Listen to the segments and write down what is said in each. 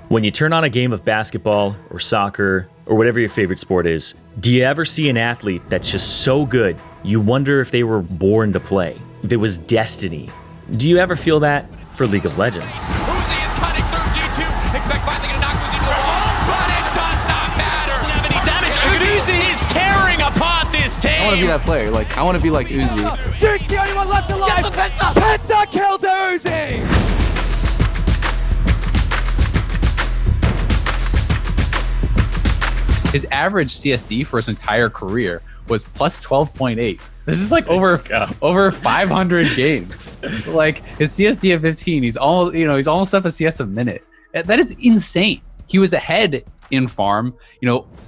When you turn on a game of basketball or soccer or whatever your favorite sport is, do you ever see an athlete that's just so good, you wonder if they were born to play, if it was destiny? Do you ever feel that for League of Legends? UZI is cutting through G2. Expect finally to knock UZI to the wall, but it does not matter. Doesn't have any damage. UZI is tearing apart this team. I want to be that player. I want to be like UZI. Drake's the only one left alive. Get the Penta! Penta kills UZI! His average CSD for his entire career was plus 12.8. This is over 500 games. His CSD at 15, he's almost up a CS a minute. That is insane. He was ahead in farm,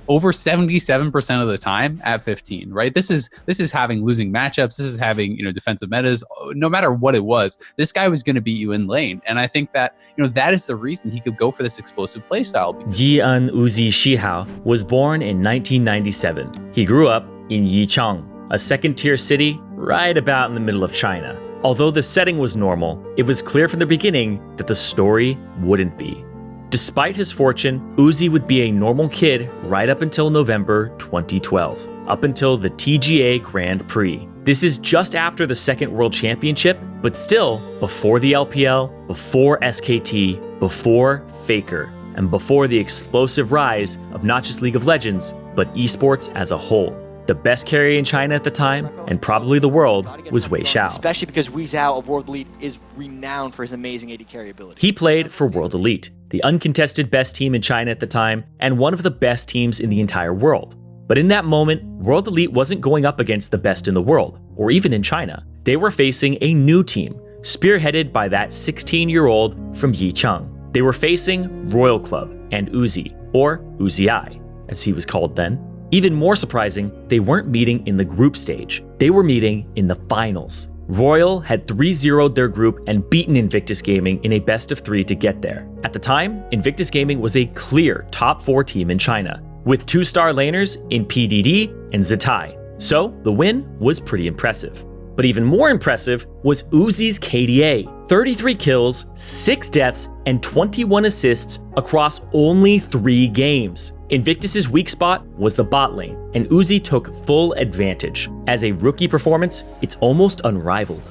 over 77% of the time at 15, right? This is having losing matchups. This is having, defensive metas. No matter what it was, this guy was going to beat you in lane. And I think that, that is the reason he could go for this explosive playstyle. Jian Uzi Shihao was born in 1997. He grew up in Yichang, a second-tier city right about in the middle of China. Although the setting was normal, it was clear from the beginning that the story wouldn't be. Despite his fortune, Uzi would be a normal kid right up until November 2012, up until the TGA Grand Prix. This is just after the second World Championship, but still before the LPL, before SKT, before Faker, and before the explosive rise of not just League of Legends, but esports as a whole. The best carry in China at the time, and probably the world, was Wei Xiao. Especially because Wei Xiao of World Elite is renowned for his amazing AD carry ability. He played for World Elite, the uncontested best team in China at the time, and one of the best teams in the entire world. But in that moment, World Elite wasn't going up against the best in the world, or even in China. They were facing a new team, spearheaded by that 16-year-old from Yichang. They were facing Royal Club and UZI, or UZI, as he was called then. Even more surprising, they weren't meeting in the group stage. They were meeting in the finals. Royal had 3-0'd their group and beaten Invictus Gaming in a best-of-3 to get there. At the time, Invictus Gaming was a clear top 4 team in China, with 2-star laners in PDD and ACTIV. So the win was pretty impressive. But even more impressive was Uzi's KDA. 33 kills, 6 deaths, and 21 assists across only 3 games. Invictus's weak spot was the bot lane, and Uzi took full advantage. As a rookie performance, it's almost unrivaled.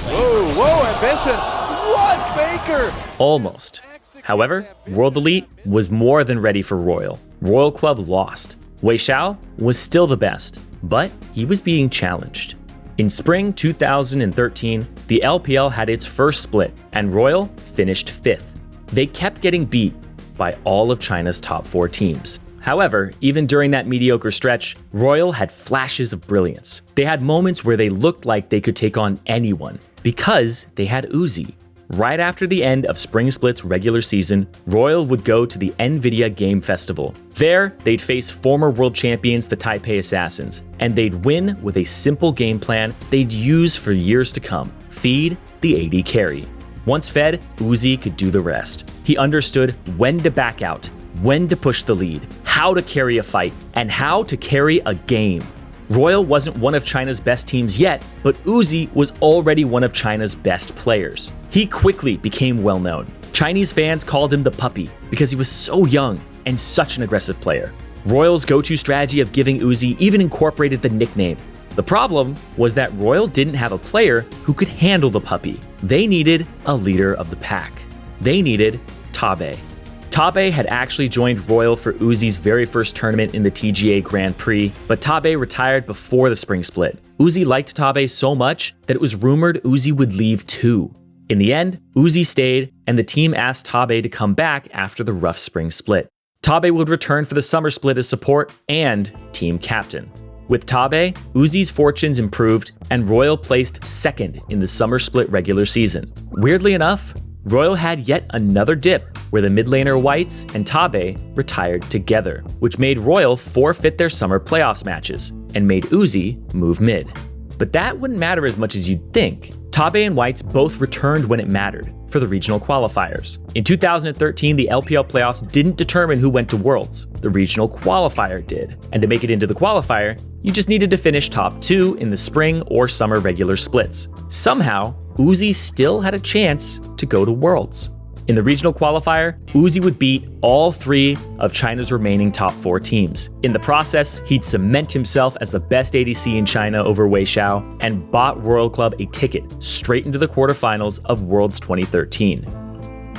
Whoa, ambition! What, Faker? Almost. However, World Elite was more than ready for Royal. Royal Club lost. Wei Xiao was still the best, but he was being challenged. In spring 2013, the LPL had its first split, and Royal finished 5th. They kept getting beat by all of China's top 4 teams. However, even during that mediocre stretch, Royal had flashes of brilliance. They had moments where they looked like they could take on anyone, because they had Uzi. Right after the end of Spring Split's regular season, Royal would go to the NVIDIA Game Festival. There, they'd face former world champions, the Taipei Assassins, and they'd win with a simple game plan they'd use for years to come: feed the AD carry. Once fed, Uzi could do the rest. He understood when to back out, when to push the lead, how to carry a fight, and how to carry a game. Royal wasn't one of China's best teams yet, but Uzi was already one of China's best players. He quickly became well known. Chinese fans called him the puppy because he was so young and such an aggressive player. Royal's go-to strategy of giving Uzi even incorporated the nickname. The problem was that Royal didn't have a player who could handle the puppy. They needed a leader of the pack. They needed Tabe. Tabe had actually joined Royal for Uzi's very first tournament in the TGA Grand Prix, but Tabe retired before the spring split. Uzi liked Tabe so much that it was rumored Uzi would leave too. In the end, Uzi stayed, and the team asked Tabe to come back after the rough spring split. Tabe would return for the summer split as support and team captain. With Tabe, Uzi's fortunes improved, and Royal placed 2nd in the summer split regular season. Weirdly enough, Royal had yet another dip where the mid laner Whites and Tabe retired together, which made Royal forfeit their summer playoffs matches and made Uzi move mid. But that wouldn't matter as much as you'd think. Tabe and Whites both returned when it mattered for the regional qualifiers. In 2013, the LPL playoffs didn't determine who went to Worlds. The regional qualifier did. And to make it into the qualifier, you just needed to finish top 2 in the spring or summer regular splits. Somehow, Uzi still had a chance to go to Worlds. In the regional qualifier, UZI would beat all 3 of China's remaining top 4 teams. In the process, he'd cement himself as the best ADC in China over Wei Xiao and bought Royal Club a ticket straight into the quarterfinals of Worlds 2013.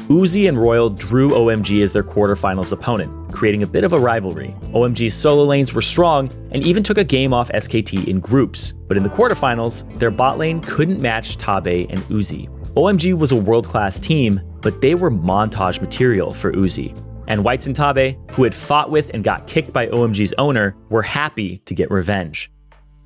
UZI and Royal drew OMG as their quarterfinals opponent, creating a bit of a rivalry. OMG's solo lanes were strong and even took a game off SKT in groups, but in the quarterfinals, their bot lane couldn't match Tabe and UZI. OMG was a world-class team, but they were montage material for UZI. And Whites and Tabe, who had fought with and got kicked by OMG's owner, were happy to get revenge.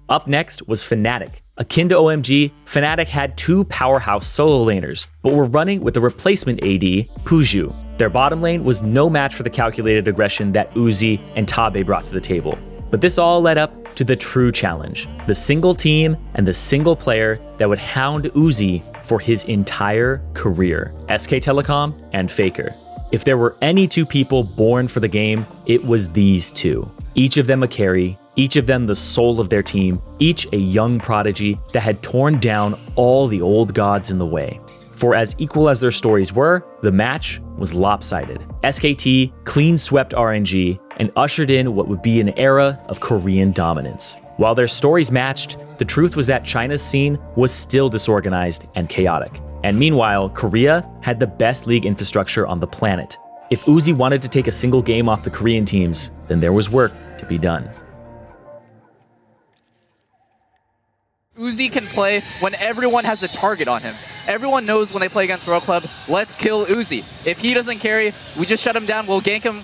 Up next was Fnatic. Akin to OMG, Fnatic had 2 powerhouse solo laners, but were running with the replacement AD, Puju. Their bottom lane was no match for the calculated aggression that UZI and Tabe brought to the table. But this all led up to the true challenge, the single team and the single player that would hound UZI for his entire career, SK Telecom and Faker. If there were any 2 people born for the game, it was these 2. Each of them a carry, each of them the soul of their team, each a young prodigy that had torn down all the old gods in the way. For as equal as their stories were, the match was lopsided. SKT clean swept RNG and ushered in what would be an era of Korean dominance. While their stories matched, the truth was that China's scene was still disorganized and chaotic. And meanwhile, Korea had the best league infrastructure on the planet. If UZI wanted to take a single game off the Korean teams, then there was work to be done. UZI can play when everyone has a target on him. Everyone knows when they play against Royal Club, let's kill UZI. If he doesn't carry, we just shut him down, we'll gank him,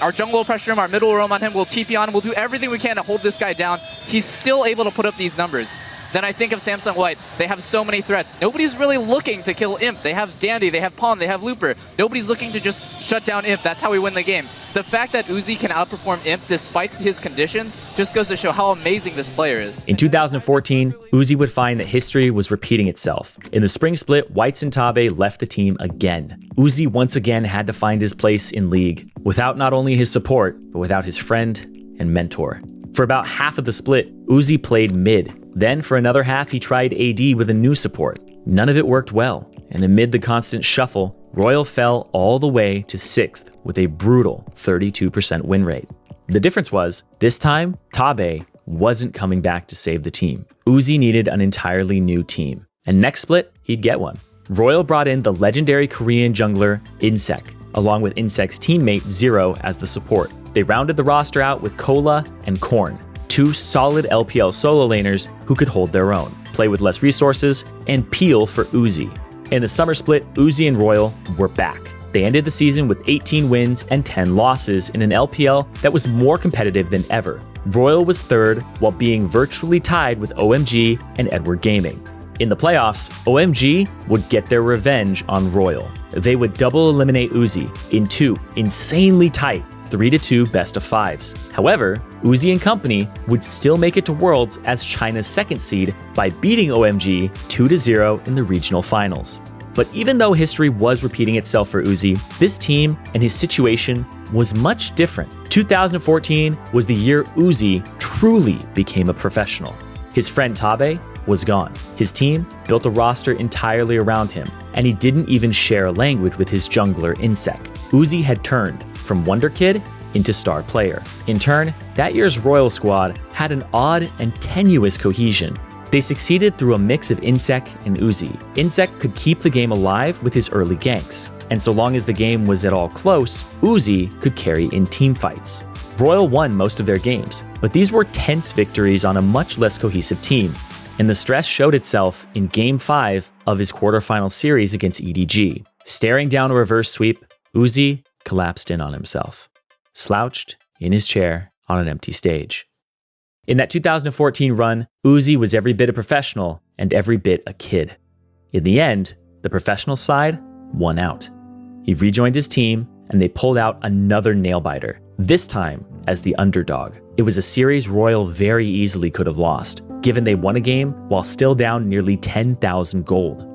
our jungle will pressure him, our middle will roam on him, we'll TP on him, we'll do everything we can to hold this guy down. He's still able to put up these numbers. Then I think of Samsung White. They have so many threats. Nobody's really looking to kill Imp. They have Dandy, they have Pawn, they have Looper. Nobody's looking to just shut down Imp. That's how we win the game. The fact that UZI can outperform Imp despite his conditions just goes to show how amazing this player is. In 2014, UZI would find that history was repeating itself. In the spring split, Whites and Tabe left the team again. UZI once again had to find his place in League, without not only his support, but without his friend and mentor. For about half of the split, UZI played mid. Then for another half, he tried AD with a new support. None of it worked well, and amid the constant shuffle, Royal fell all the way to 6th with a brutal 32% win rate. The difference was, this time, Tabe wasn't coming back to save the team. UZI needed an entirely new team, and next split, he'd get one. Royal brought in the legendary Korean jungler Insec, along with Insec's teammate Zero as the support. They rounded the roster out with Cola and Korn, 2 solid LPL solo laners who could hold their own, play with less resources, and peel for UZI. In the summer split, UZI and Royal were back. They ended the season with 18 wins and 10 losses in an LPL that was more competitive than ever. Royal was 3rd while being virtually tied with OMG and Edward Gaming. In the playoffs, OMG would get their revenge on Royal. They would double eliminate UZI in 2 insanely tight 3-2 best of 5s. However, UZI and company would still make it to Worlds as China's 2nd seed by beating OMG 2-0 in the regional finals. But even though history was repeating itself for UZI, this team and his situation was much different. 2014 was the year UZI truly became a professional. His friend Tabe was gone. His team built a roster entirely around him, and he didn't even share a language with his jungler Insec. UZI had turned from Wonder Kid into star player. In turn, that year's Royal squad had an odd and tenuous cohesion. They succeeded through a mix of Insec and UZI. Insec could keep the game alive with his early ganks, and so long as the game was at all close, UZI could carry in team fights. Royal won most of their games, but these were tense victories on a much less cohesive team, and the stress showed itself in Game 5 of his quarterfinal series against EDG. Staring down a reverse sweep, UZI collapsed in on himself, slouched in his chair on an empty stage. In that 2014 run, UZI was every bit a professional and every bit a kid. In the end, the professional side won out. He rejoined his team, and they pulled out another nail-biter, this time as the underdog. It was a series Royal very easily could have lost, given they won a game while still down nearly 10,000 gold.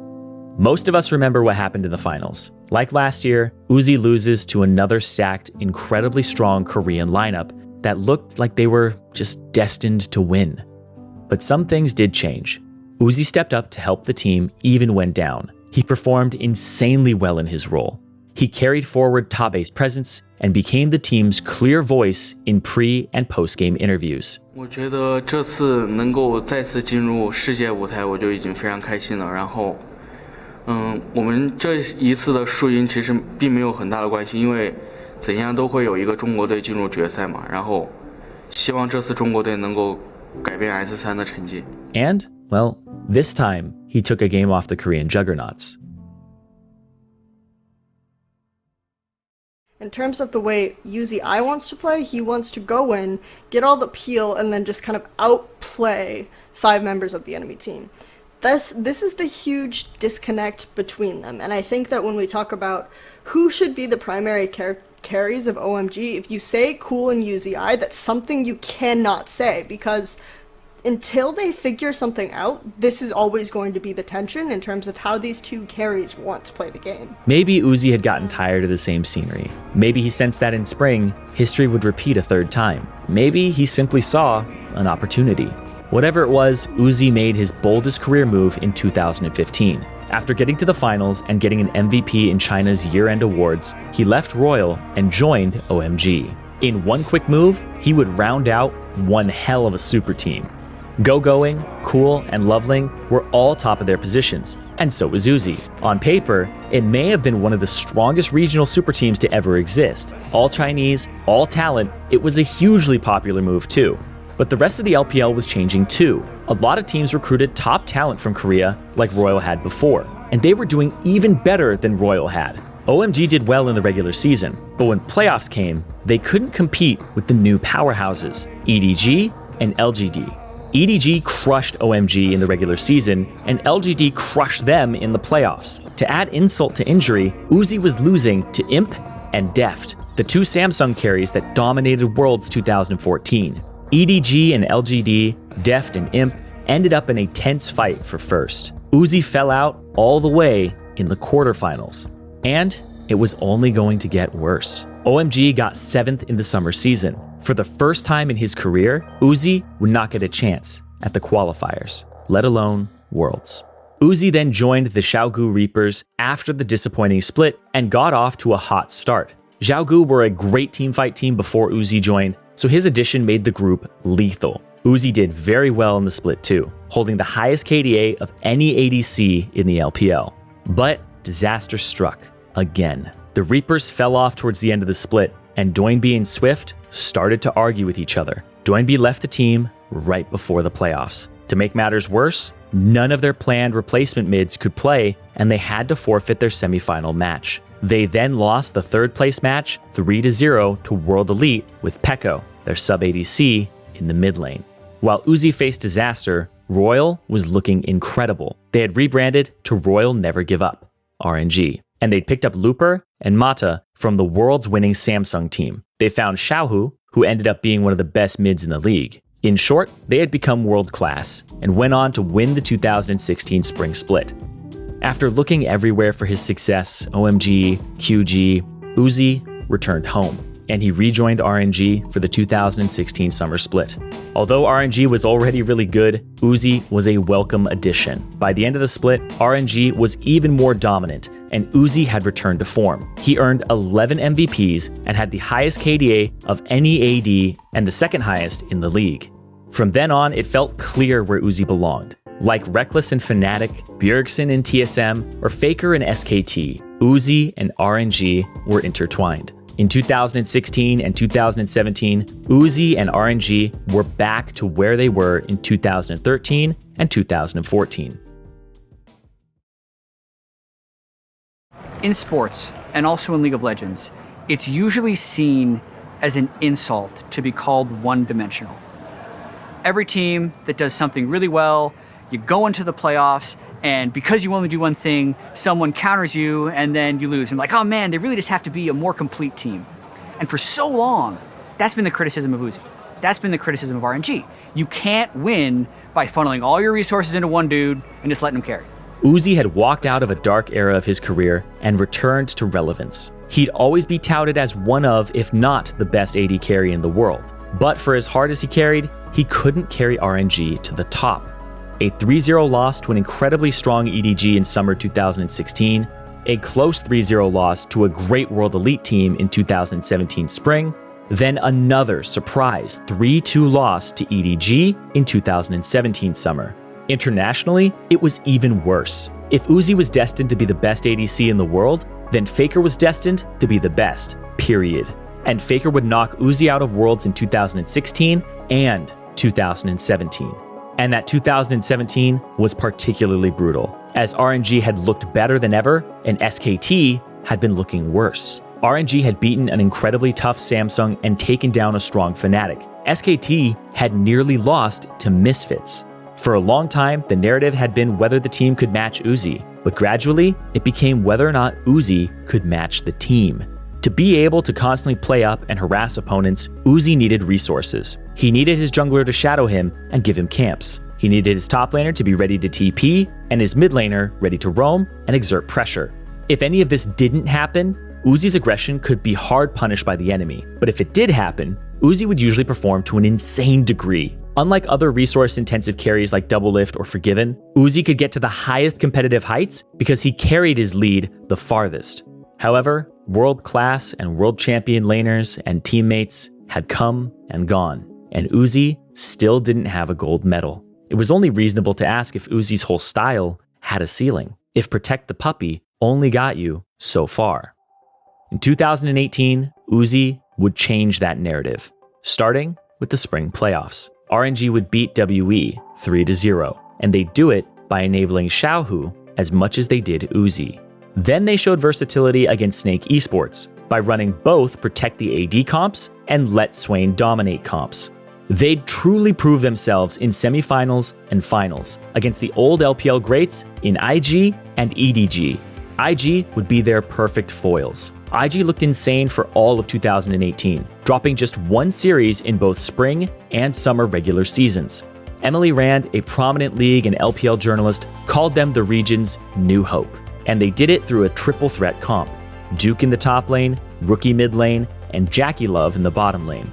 Most of us remember what happened in the finals. Like last year, UZI loses to another stacked, incredibly strong Korean lineup that looked like they were just destined to win. But some things did change. UZI stepped up to help the team even when down. He performed insanely well in his role, He carried forward top ace presence and became the team's clear voice in pre- and post-game interviews. 我觉得这次能够再次进入世界舞台，我就已经非常开心了。然后，我们这一次的输赢其实并没有很大的关系，因为怎样都会有一个中国队进入决赛嘛。然后，希望这次中国队能够改变 S3 的成绩。And, well, this time he took a game off the Korean juggernauts. In terms of the way UZI wants to play, he wants to go in, get all the peel, and then just kind of outplay 5 members of the enemy team. This is the huge disconnect between them, and I think that when we talk about who should be the primary carries of OMG, if you say Cool and UZI, that's something you cannot say, because until they figure something out, this is always going to be the tension in terms of how these 2 carries want to play the game. Maybe UZI had gotten tired of the same scenery. Maybe he sensed that in spring, history would repeat a 3rd time. Maybe he simply saw an opportunity. Whatever it was, UZI made his boldest career move in 2015. After getting to the finals and getting an MVP in China's year-end awards, he left Royal and joined OMG. In one quick move, he would round out one hell of a super team. Go-Going, Cool, and Loveling were all top of their positions, and so was UZI. On paper, it may have been one of the strongest regional super teams to ever exist. All Chinese, all talent, it was a hugely popular move too. But the rest of the LPL was changing too. A lot of teams recruited top talent from Korea, like Royal had before, and they were doing even better than Royal had. OMG did well in the regular season, but when playoffs came, they couldn't compete with the new powerhouses, EDG and LGD. EDG crushed OMG in the regular season, and LGD crushed them in the playoffs. To add insult to injury, UZI was losing to Imp and Deft, the 2 Samsung carries that dominated Worlds 2014. EDG and LGD, Deft and Imp ended up in a tense fight for first. UZI fell out all the way in the quarterfinals. And it was only going to get worse. OMG got 7th in the summer season. For the first time in his career, UZI would not get a chance at the qualifiers, let alone Worlds. UZI then joined the Xiaogu Reapers after the disappointing split and got off to a hot start. Xiaogu were a great teamfight team before UZI joined, so his addition made the group lethal. UZI did very well in the split too, holding the highest KDA of any ADC in the LPL. But disaster struck again. The Reapers fell off towards the end of the split, and Doinb and Swift started to argue with each other. Doinb left the team right before the playoffs. To make matters worse, none of their planned replacement mids could play, and they had to forfeit their semifinal match. They then lost the 3rd place match 3-0 to World Elite with Pekko, their sub-ADC, in the mid lane. While UZI faced disaster, Royal was looking incredible. They had rebranded to Royal Never Give Up, RNG, and they'd picked up Looper and Mata from the world's winning Samsung team. They found Xiaohu, who ended up being one of the best mids in the league. In short, they had become world-class and went on to win the 2016 spring split. After looking everywhere for his success, OMG, QG, UZI returned home, and he rejoined RNG for the 2016 summer split. Although RNG was already really good, UZI was a welcome addition. By the end of the split, RNG was even more dominant, and UZI had returned to form. He earned 11 MVPs and had the highest KDA of any AD and the 2nd highest in the league. From then on, it felt clear where UZI belonged. Like Reckless and Fnatic, Bjergsen and TSM, or Faker and SKT, UZI and RNG were intertwined. In 2016 and 2017, UZI and RNG were back to where they were in 2013 and 2014. In sports, and also in League of Legends, it's usually seen as an insult to be called one-dimensional. Every team that does something really well, you go into the playoffs, and because you only do one thing, someone counters you, and then you lose. And like, oh man, they really just have to be a more complete team. And for so long, that's been the criticism of UZI. That's been the criticism of RNG. You can't win by funneling all your resources into one dude and just letting him carry. UZI had walked out of a dark era of his career and returned to relevance. He'd always be touted as one of, if not the best AD carry in the world. But for as hard as he carried, he couldn't carry RNG to the top. A 3-0 loss to an incredibly strong EDG in summer 2016, a close 3-0 loss to a great World Elite team in 2017 spring, then another surprise 3-2 loss to EDG in 2017 summer. Internationally, it was even worse. If UZI was destined to be the best ADC in the world, then Faker was destined to be the best, period. And Faker would knock UZI out of Worlds in 2016 and 2017. And that 2017 was particularly brutal, as RNG had looked better than ever and SKT had been looking worse. RNG had beaten an incredibly tough Samsung and taken down a strong Fnatic. SKT had nearly lost to Misfits. For a long time, the narrative had been whether the team could match UZI, but gradually, it became whether or not UZI could match the team. To be able to constantly play up and harass opponents, UZI needed resources. He needed his jungler to shadow him and give him camps. He needed his top laner to be ready to TP, and his mid laner ready to roam and exert pressure. If any of this didn't happen, UZI's aggression could be hard punished by the enemy. But if it did happen, UZI would usually perform to an insane degree. Unlike other resource-intensive carries like Doublelift or Forgiven, UZI could get to the highest competitive heights because he carried his lead the farthest. However, world-class and world champion laners and teammates had come and gone, and UZI still didn't have a gold medal. It was only reasonable to ask if UZI's whole style had a ceiling, if Protect the Puppy only got you so far. In 2018, UZI would change that narrative, starting with the spring playoffs. RNG would beat WE 3-0, and they'd do it by enabling Xiaohu as much as they did UZI. Then they showed versatility against Snake Esports by running both Protect the AD comps and Let Swain Dominate comps. They'd truly prove themselves in semifinals and finals against the old LPL greats in IG and EDG. IG would be their perfect foils. IG looked insane for all of 2018, dropping just one series in both spring and summer regular seasons. Emily Rand, a prominent League and LPL journalist, called them the region's new hope. And they did it through a triple threat comp: Duke in the top lane, Rookie mid lane, and Jackie Love in the bottom lane.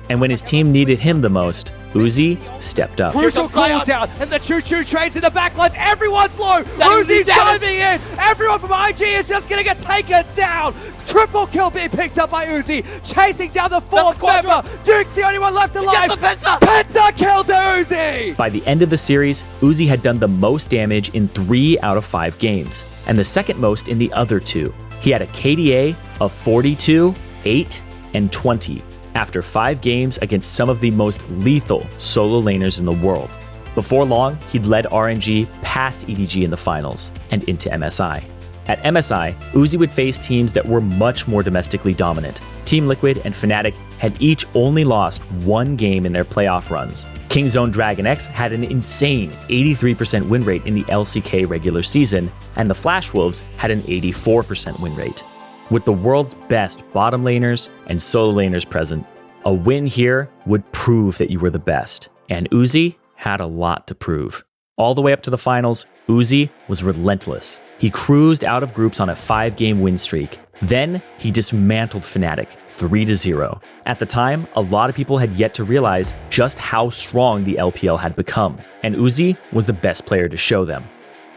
And when his team needed him the most, UZI stepped up. Crucial cooldown, and the choo-choo trains in the backlines. Everyone's low. UZI's diving in. Everyone from IG is just going to get taken down. Triple kill being picked up by UZI, chasing down the fourth member. Duke's the only one left alive. Penta kills UZI. By the end of the series, UZI had done the most damage in 3 out of 5 games, and the second most in the other 2. He had a KDA of 42, 8, and 20. After 5 games against some of the most lethal solo laners in the world. Before long, he'd led RNG past EDG in the finals and into MSI. At MSI, UZI would face teams that were much more domestically dominant. Team Liquid and Fnatic had each only lost 1 game in their playoff runs. Kingzone Dragon X had an insane 83% win rate in the LCK regular season, and the Flash Wolves had an 84% win rate. With the world's best bottom laners and solo laners present, a win here would prove that you were the best. And UZI had a lot to prove. All the way up to the finals, UZI was relentless. He cruised out of groups on a 5-game win streak. Then he dismantled Fnatic 3-0. At the time, a lot of people had yet to realize just how strong the LPL had become, and UZI was the best player to show them.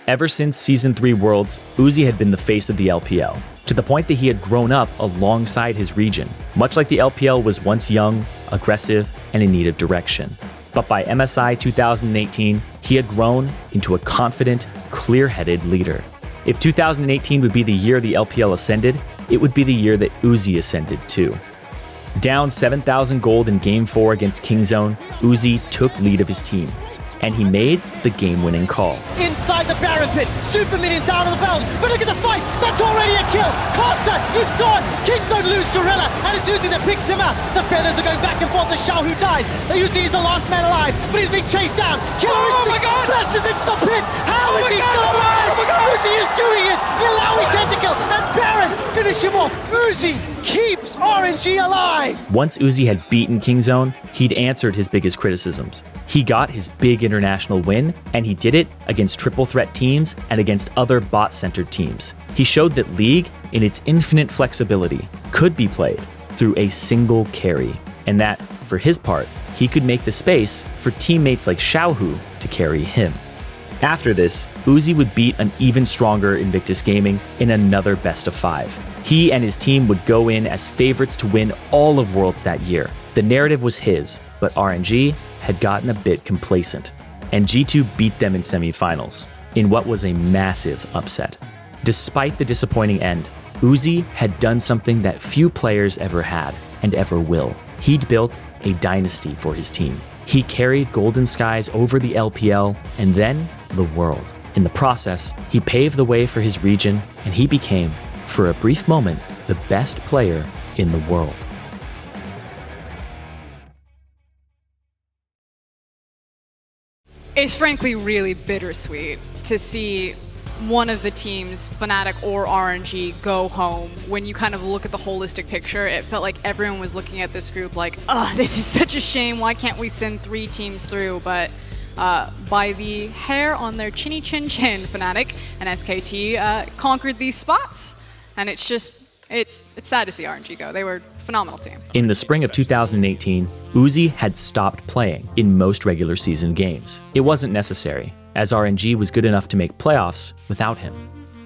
Ever since Season 3 Worlds, UZI had been the face of the LPL, to the point that he had grown up alongside his region, much like the LPL was once young, aggressive, and in need of direction. But by MSI 2018, he had grown into a confident, clear-headed leader. If 2018 would be the year the LPL ascended, it would be the year that UZI ascended too. Down 7,000 gold in Game 4 against Kingzone, UZI took lead of his team, and he made the game-winning call. Inside the Baron pit, Super Minions down on the belt, but look at the fight, that's already a kill. Carter is gone, Kingzone lose Gorilla, and it's UZI that picks him up. The feathers are going back and forth, the Xiaohu dies. UZI is the last man alive, but he's being chased down. Killer Instinct flashes into the pit, how is he still alive? UZI is doing it, Ilawi tentacle, and Baron finish him off. UZI keeps RNG alive. Once UZI had beaten Kingzone, he'd answered his biggest criticisms. He got his big international win, and he did it against triple threat teams and against other bot-centered teams. He showed that League, in its infinite flexibility, could be played through a single carry, and that, for his part, he could make the space for teammates like Xiaohu to carry him. After this, UZI would beat an even stronger Invictus Gaming in another best of 5. He and his team would go in as favorites to win all of Worlds that year. The narrative was his, but RNG had gotten a bit complacent, and G2 beat them in semifinals, in what was a massive upset. Despite the disappointing end, UZI had done something that few players ever had, and ever will. He'd built a dynasty for his team. He carried Golden Skies over the LPL, and then the world. In the process, he paved the way for his region, and he became, for a brief moment, the best player in the world. It's frankly really bittersweet to see one of the teams, Fnatic or RNG, go home. When you kind of look at the holistic picture, it felt like everyone was looking at this group like, oh, this is such a shame, why can't we send 3 teams through? But by the hair on their chinny chin chin, Fnatic and SKT conquered these spots. And it's just, it's sad to see RNG go. They were a phenomenal team. In the spring of 2018, UZI had stopped playing in most regular season games. It wasn't necessary, as RNG was good enough to make playoffs without him.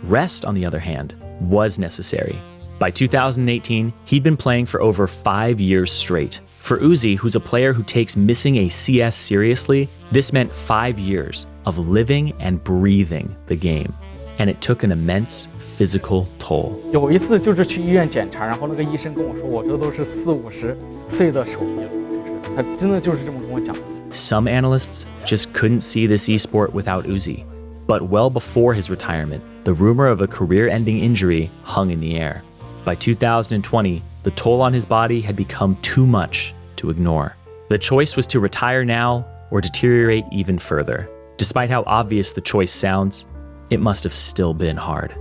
Rest, on the other hand, was necessary. By 2018, he'd been playing for over 5 years straight. For UZI, who's a player who takes missing a CS seriously, this meant 5 years of living and breathing the game. And it took an immense physical toll. 有一次就是去医院检查，然后那个医生跟我说，我这都是40-50岁的手艺了，就是他真的就是这么跟我讲。Some analysts just couldn't see this esport without UZI. But well before his retirement, the rumor of a career-ending injury hung in the air. By 2020, the toll on his body had become too much to ignore. The choice was to retire now or deteriorate even further. Despite how obvious the choice sounds, it must have still been hard.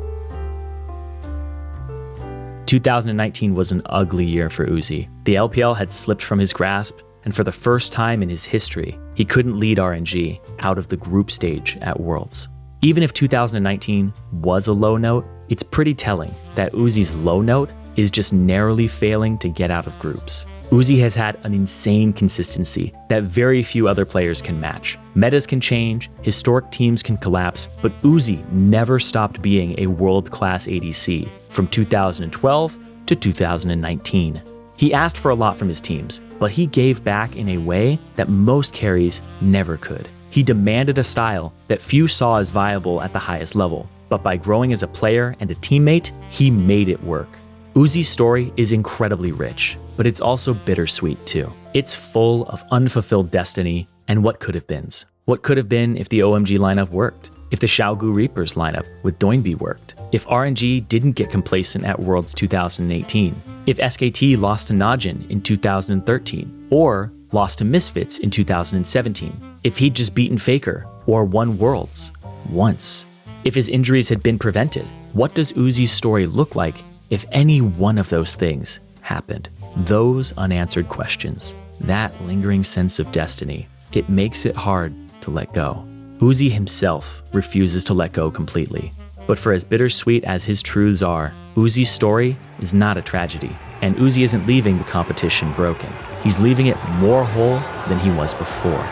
2019 was an ugly year for UZI. The LPL had slipped from his grasp, and for the first time in his history, he couldn't lead RNG out of the group stage at Worlds. Even if 2019 was a low note, it's pretty telling that UZI's low note is just narrowly failing to get out of groups. UZI has had an insane consistency that very few other players can match. Metas can change, historic teams can collapse, but UZI never stopped being a world-class ADC from 2012 to 2019. He asked for a lot from his teams, but he gave back in a way that most carries never could. He demanded a style that few saw as viable at the highest level, but by growing as a player and a teammate, he made it work. UZI's story is incredibly rich, but it's also bittersweet too. It's full of unfulfilled destiny and what could have beens. What could have been if the OMG lineup worked, if the Xiaogu Reapers lineup with Doinby worked, if RNG didn't get complacent at Worlds 2018, if SKT lost to Najin in 2013, or lost to Misfits in 2017, if he'd just beaten Faker or won Worlds once. If his injuries had been prevented, what does UZI's story look like if any one of those things happened? Those unanswered questions, that lingering sense of destiny, it makes it hard to let go. UZI himself refuses to let go completely. But for as bittersweet as his truths are, UZI's story is not a tragedy, and UZI isn't leaving the competition broken. He's leaving it more whole than he was before.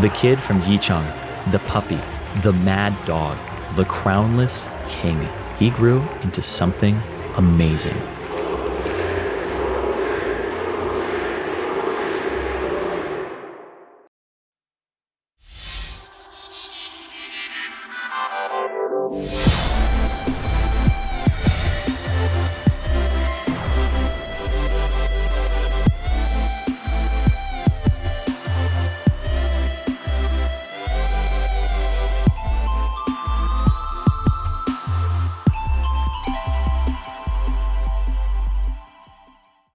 The kid from Yicheng, the puppy, the mad dog, the crownless king, he grew into something amazing.